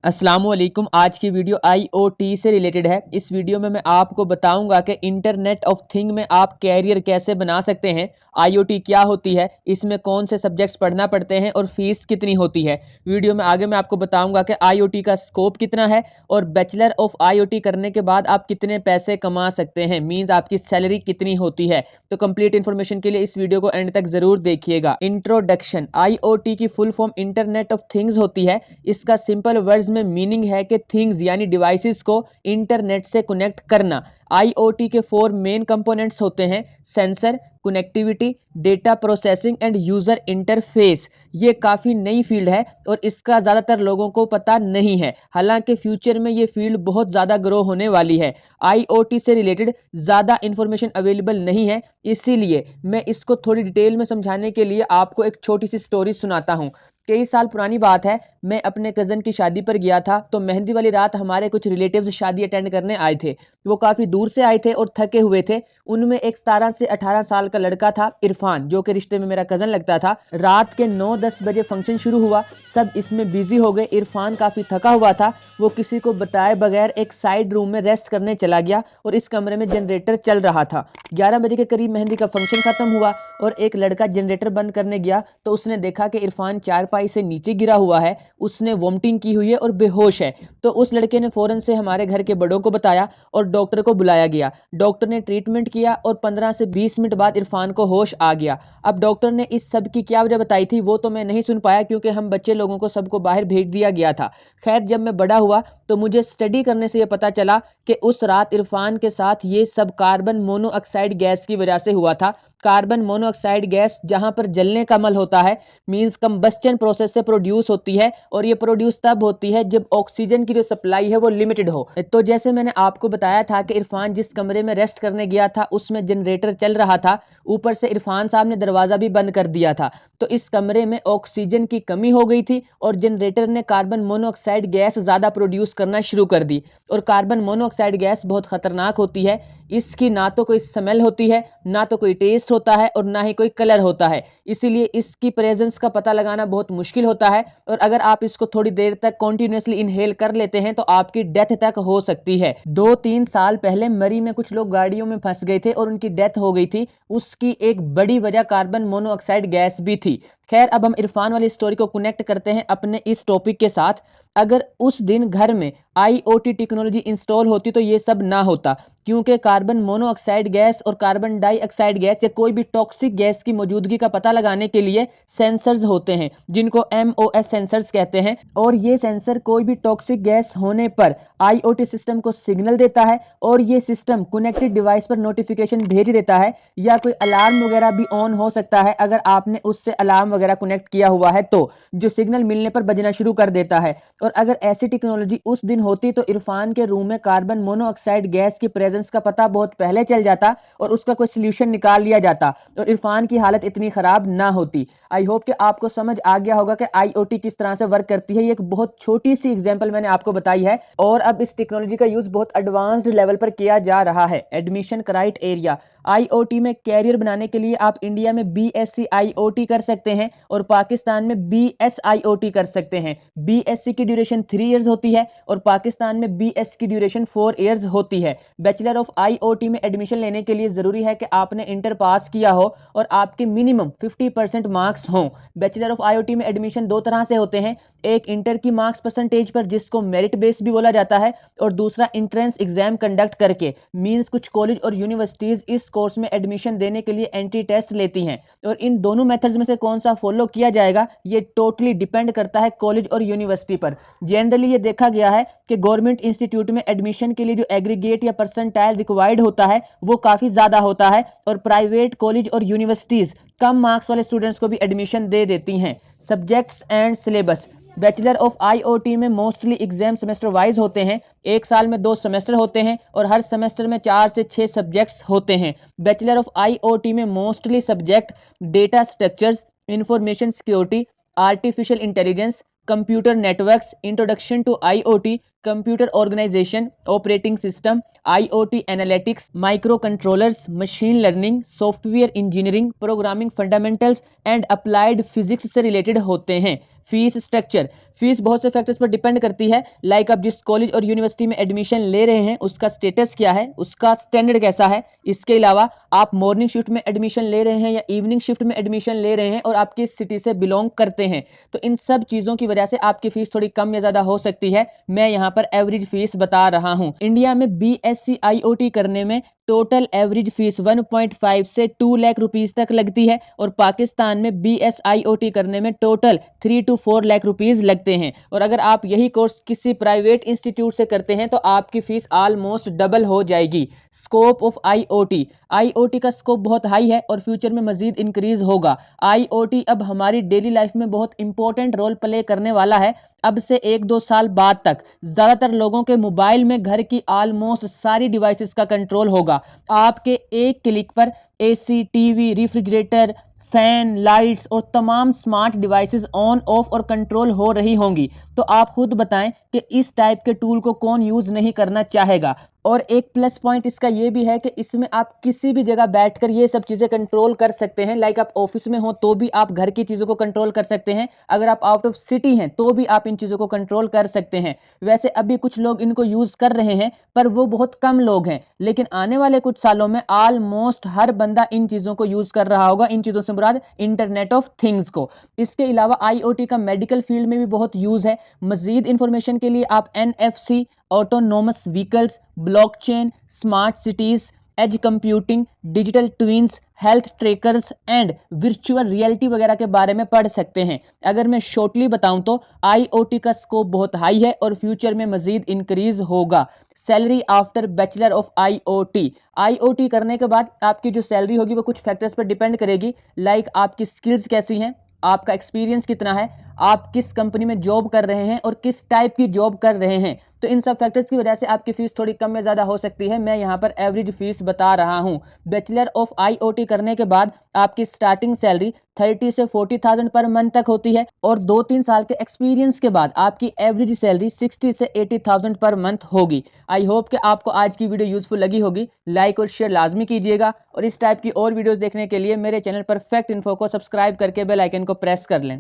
अस्सलामुअलैकुम। आज की वीडियो आईओटी से रिलेटेड है। इस वीडियो में मैं आपको बताऊंगा कि इंटरनेट ऑफ थिंग में आप कैरियर कैसे बना सकते हैं, आईओटी क्या होती है, इसमें कौन से सब्जेक्ट्स पढ़ना पड़ते हैं और फीस कितनी होती है। वीडियो में आगे मैं आपको बताऊंगा कि आईओटी का स्कोप कितना है और बैचलर ऑफ आईओटी करने के बाद आप कितने पैसे कमा सकते हैं, मीन्स आपकी सैलरी कितनी होती है। तो कंप्लीट इन्फॉर्मेशन के लिए इस वीडियो को एंड तक जरूर देखिएगा। इंट्रोडक्शन। आईओटी की full form internet of things होती है। इसका सिंपल वर्ड्स में मीनिंग है कि थिंग्स यानी डिवाइसेस को इंटरनेट से कनेक्ट करना। आईओटी के 4 मेन कंपोनेंट्स होते हैं: sensor, connectivity, data processing and user interface. ये काफ़ी नई फील्ड है और इसका ज़्यादातर लोगों को पता नहीं है, हालांकि फ्यूचर में ये फील्ड बहुत ज़्यादा ग्रो होने वाली है। आईओटी से रिलेटेड ज़्यादा इंफॉर्मेशन अवेलेबल नहीं है, इसीलिए मैं इसको थोड़ी डिटेल में समझाने के लिए आपको एक छोटी सी स्टोरी सुनाता हूँ। कई साल पुरानी बात है, मैं अपने कज़न की शादी पर गया था। तो मेहंदी वाली रात हमारे कुछ रिलेटिव्स शादी अटेंड करने आए थे। वो काफ़ी दूर से आए थे और थके हुए थे। उनमें एक 17 से 18 साल का लड़का था, इरफान, जो कि रिश्ते में मेरा कज़न लगता था। रात के 9-10 बजे फंक्शन शुरू हुआ, सब इसमें बिजी हो गए। इरफान काफ़ी थका हुआ था, वो किसी को बताए बगैर एक साइड रूम में रेस्ट करने चला गया और इस कमरे में जनरेटर चल रहा था। 11 बजे के करीब मेहंदी का फंक्शन खत्म हुआ और एक लड़का जनरेटर बंद करने गया तो उसने देखा कि इरफान चारपाई से नीचे गिरा हुआ है, उसने वोमिटिंग की हुई है और बेहोश है। तो उस लड़के ने फौरन से हमारे घर के बड़ों को बताया और डॉक्टर को बुलाया गया। डॉक्टर ने ट्रीटमेंट किया और 15 से 20 मिनट बाद इरफान को होश आ गया। अब डॉक्टर ने इस सब की क्या वजह बताई थी वो तो मैं नहीं सुन पाया, क्योंकि हम बच्चे लोगों को सबको बाहर भेज दिया गया था। खैर, जब मैं बड़ा हुआ तो मुझे स्टडी करने से ये पता चला कि उस रात इरफान के साथ ये सब कार्बन मोनोऑक्साइड गैस की वजह से हुआ था। कार्बन मोनोऑक्साइड गैस जहां पर जलने का अमल होता है, मींस कंबस्चन प्रोसेस से प्रोड्यूस होती है, और ये प्रोड्यूस तब होती है जब ऑक्सीजन की जो सप्लाई है वो लिमिटेड हो। तो जैसे मैंने आपको बताया था कि इरफान जिस कमरे में रेस्ट करने गया था उसमें जनरेटर चल रहा था, ऊपर से इरफान साहब ने दरवाज़ा भी बंद कर दिया था। तो इस कमरे में ऑक्सीजन की कमी हो गई थी और जनरेटर ने कार्बन मोनोऑक्साइड गैस ज़्यादा प्रोड्यूस करना शुरू कर दी। और कार्बन मोनोऑक्साइड गैस बहुत ख़तरनाक होती है। इसकी ना तो कोई स्मेल होती है, ना तो कोई टेस्ट होता है और ना ही कोई कलर होता है, इसीलिए इसकी प्रेजेंस का पता लगाना बहुत मुश्किल होता है। और अगर आप इसको थोड़ी देर तक कॉन्टिन्यूसली इनहेल कर लेते हैं तो आपकी डेथ तक हो सकती है। 2-3 साल पहले मरी में कुछ लोग गाड़ियों में फंस गए थे और उनकी डेथ हो गई थी। उसकी एक बड़ी वजह कार्बन मोनोऑक्साइड गैस भी थी। खैर, अब हम इरफान वाली स्टोरी को कनेक्ट करते हैं अपने इस टॉपिक के साथ। अगर उस दिन घर में आईओटी टेक्नोलॉजी इंस्टॉल होती तो ये सब ना होता, क्योंकि कार्बन मोनोऑक्साइड गैस और कार्बन डाइऑक्साइड गैस या कोई भी टॉक्सिक गैस की मौजूदगी का पता लगाने के लिए सेंसर्स होते हैं, जिनको एमओएस सेंसर्स कहते हैं। और ये सेंसर कोई भी टॉक्सिक गैस होने पर आईओटी सिस्टम को सिग्नल देता है और ये सिस्टम कनेक्टेड डिवाइस पर नोटिफिकेशन भेज देता है, या कोई अलार्म वगैरह भी ऑन हो सकता है अगर आपने उससे अलार्म वगैरह कनेक्ट किया हुआ है, तो जो सिग्नल मिलने पर बजना शुरू कर देता है। और अगर ऐसी टेक्नोलॉजी उस दिन होती तो इरफान के रूम में कार्बन मोनोऑक्साइड गैस की प्रेजेंस का पता बहुत पहले चल जाता और उसका कोई सोल्यूशन निकाल लिया जाता और इरफान की हालत इतनी खराब ना होती। आई होप कि आपको समझ आ गया होगा कि आईओटी किस तरह से वर्क करती है। ये एक बहुत छोटी सी एग्जांपल मैंने आपको बताई है और अब इस टेक्नोलॉजी का यूज बहुत एडवांस्ड लेवल पर किया जा रहा है। Admission criteria. आईओटी में कैरियर बनाने के लिए आप इंडिया में बीएससी आईओटी कर सकते हैं और पाकिस्तान में बीएसआईओटी कर सकते हैं। बीएससी की ड्यूरेशन 3 इयर्स होती है और पाकिस्तान में बीएस की ड्यूरेशन 4 इयर्स होती है। बैचलर ऑफ आईओटी में एडमिशन लेने के लिए जरूरी है कि आपने इंटर पास किया हो और आपके मिनिमम 50% मार्क्स हों। बैचलर ऑफ आईओटी में एडमिशन दो तरह से होते हैं, एक इंटर की मार्क्स परसेंटेज पर जिसको मेरिट बेस भी बोला जाता है, और दूसरा एंट्रेंस एग्जाम कंडक्ट करके। मींस कुछ कॉलेज और यूनिवर्सिटीज इस कोर्स में एडमिशन देने के लिए एंट्री टेस्ट लेती हैं और इन दोनों मेथड्स में से कौन सा फॉलो किया जाएगा ये टोटली डिपेंड करता है कॉलेज और यूनिवर्सिटी पर। जनरली ये देखा गया है कि गवर्नमेंट इंस्टीट्यूट में एडमिशन के लिए जो एग्रीगेट या परसेंटाइल रिक्वायर्ड होता है वो काफ़ी ज़्यादा होता है और प्राइवेट कॉलेज और यूनिवर्सिटीज़ कम मार्क्स वाले स्टूडेंट्स को भी एडमिशन दे देती हैं। Subjects and syllabus. Bachelor of IoT में मोस्टली एग्जाम सेमेस्टर वाइज होते हैं। एक साल में 2 सेमेस्टर होते हैं और हर सेमेस्टर में 4 से 6 सब्जेक्ट्स होते हैं। बैचलर ऑफ आईओटी में mostly subject data structures, information security, artificial intelligence, computer networks, introduction to IoT, computer organisation, operating system, IoT analytics, micro controllers, machine learning, software engineering, programming fundamentals and applied physics से related होते हैं। Fees structure, fees बहुत से factors पर depend करती है, like आप जिस कॉलेज और यूनिवर्सिटी में एडमिशन ले रहे हैं उसका स्टेटस क्या है, उसका स्टैंडर्ड कैसा है। इसके अलावा आप मॉर्निंग शिफ्ट में एडमिशन ले रहे हैं या इवनिंग शिफ्ट में एडमिशन ले रहे हैं और आप किस सिटी से बिलोंग करते हैं, तो इन सब चीज़ों की वजह से आपकी फीस थोड़ी कम या ज़्यादा हो सकती है। मैं यहाँ पर एवरेज फीस बता रहा हूँ। इंडिया में BSc IoT करने में टोटल एवरेज फीस 1.5 से 2 लाख रुपीस तक लगती है और पाकिस्तान में BS IoT करने में टोटल 3 to 4 लाख रुपीस लगते हैं। और अगर आप यही कोर्स किसी प्राइवेट इंस्टीट्यूट से करते हैं तो आपकी फीस ऑलमोस्ट डबल हो जाएगी। स्कोप ऑफ IoT का स्कोप बहुत हाई है और फ्यूचर में मजीद इंक्रीज होगा। IoT अब हमारी डेली लाइफ में बहुत इंपॉर्टेंट रोल प्ले करने वाला है। अब से 1-2 साल बाद तक ज़्यादातर लोगों के मोबाइल में घर की ऑलमोस्ट सारी डिवाइसेस का कंट्रोल होगा। आपके एक क्लिक पर AC, TV, refrigerator, fan, lights और तमाम स्मार्ट डिवाइसेस ऑन ऑफ और कंट्रोल हो रही होंगी। तो आप खुद बताएं कि इस टाइप के टूल को कौन यूज़ नहीं करना चाहेगा। और एक प्लस पॉइंट इसका ये भी है कि इसमें आप किसी भी जगह बैठकर ये सब चीज़ें कंट्रोल कर सकते हैं। लाइक आप ऑफिस में हो तो भी आप घर की चीज़ों को कंट्रोल कर सकते हैं, अगर आप आउट ऑफ सिटी हैं तो भी आप इन चीज़ों को कंट्रोल कर सकते हैं। वैसे अभी कुछ लोग इनको यूज़ कर रहे हैं पर वो बहुत कम लोग हैं, लेकिन आने वाले कुछ सालों में ऑलमोस्ट हर बंदा इन चीज़ों को यूज़ कर रहा होगा। इन चीज़ों से मुराद इंटरनेट ऑफ थिंग्स को। इसके अलावा IoT का मेडिकल फील्ड में भी बहुत यूज़ है। मजीद इंफॉर्मेशन के लिए आप NFC, autonomous vehicles, blockchain, smart cities, edge computing, digital twins, health trekkers and virtual reality वगैरह के बारे में पढ़ सकते हैं। अगर मैं शॉर्टली बताऊं तो IoT का स्कोप बहुत हाई है और फ्यूचर में मजीद इंक्रीज होगा। Salary after bachelor of IoT करने के बाद आपकी जो सैलरी होगी वो कुछ फैक्टर्स पर डिपेंड करेगी, लाइक आपकी स्किल्स कैसी हैं, आपका एक्सपीरियंस कितना है, आप किस कंपनी में जॉब कर रहे हैं और किस टाइप की जॉब कर रहे हैं। तो इन सब फैक्टर्स की वजह से आपकी फीस थोड़ी कम या ज़्यादा हो सकती है। मैं यहाँ पर एवरेज फीस बता रहा हूँ। बैचलर ऑफ IoT करने के बाद आपकी स्टार्टिंग सैलरी 30 से 40,000 पर मंथ तक होती है और 2-3 साल के एक्सपीरियंस के बाद आपकी एवरेज सैलरी 60 से 80,000 पर मंथ होगी। आई होप कि आपको आज की वीडियो यूजफुल लगी होगी। लाइक और शेयर लाजमी कीजिएगा और इस टाइप की और वीडियोस देखने के लिए मेरे चैनल परफेक्ट इन्फो को सब्सक्राइब करके बेल आइकन को प्रेस कर लें।